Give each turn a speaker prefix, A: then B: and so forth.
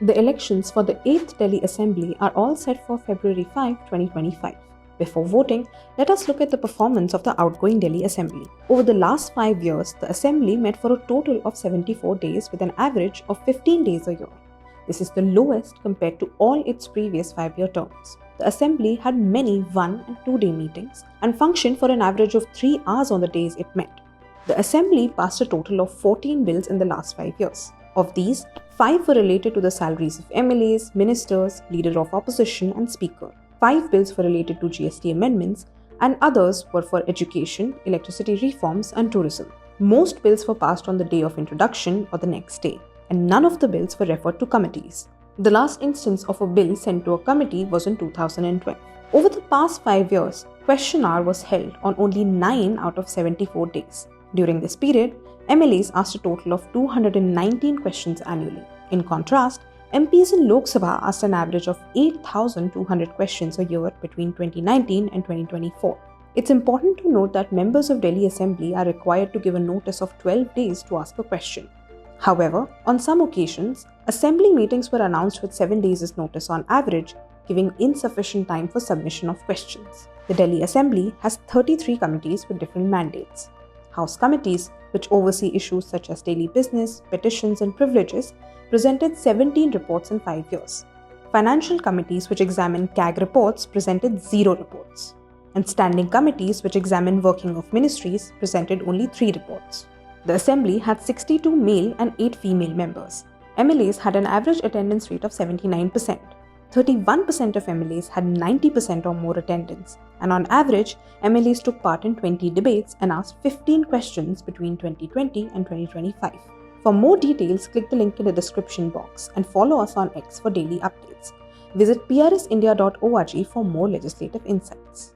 A: The elections for the 8th Delhi Assembly are all set for February 5, 2025. Before voting, let us look at the performance of the outgoing Delhi Assembly. Over the last 5 years, the Assembly met for a total of 74 days with an average of 15 days a year. This is the lowest compared to all its previous 5-year terms. The Assembly had many 1- and 2-day meetings and functioned for an average of 3 hours on the days it met. The Assembly passed a total of 14 bills in the last 5 years. Of these, 5 were related to the salaries of MLAs, ministers, leader of opposition, and speaker. 5 bills were related to GST amendments, and others were for education, electricity reforms, and tourism. Most bills were passed on the day of introduction or the next day, and none of the bills were referred to committees. The last instance of a bill sent to a committee was in 2012. Over the past 5 years, question hour was held on only 9 out of 74 days. During this period, MLAs asked a total of 219 questions annually. In contrast, MPs in Lok Sabha asked an average of 8,200 questions a year between 2019 and 2024. It's important to note that members of Delhi Assembly are required to give a notice of 12 days to ask a question. However, on some occasions, Assembly meetings were announced with 7 days' notice on average, giving insufficient time for submission of questions. The Delhi Assembly has 33 committees with different mandates. House committees, which oversee issues such as daily business, petitions, and privileges, presented 17 reports in 5 years. Financial committees, which examine CAG reports, presented 0 reports. And standing committees, which examine working of ministries, presented only 3 reports. The Assembly had 62 male and 8 female members. MLAs had an average attendance rate of 79%. 31% of MLAs had 90% or more attendance, and on average, MLAs took part in 20 debates and asked 15 questions between 2020 and 2025. For more details, click the link in the description box and follow us on X for daily updates. Visit prsindia.org for more legislative insights.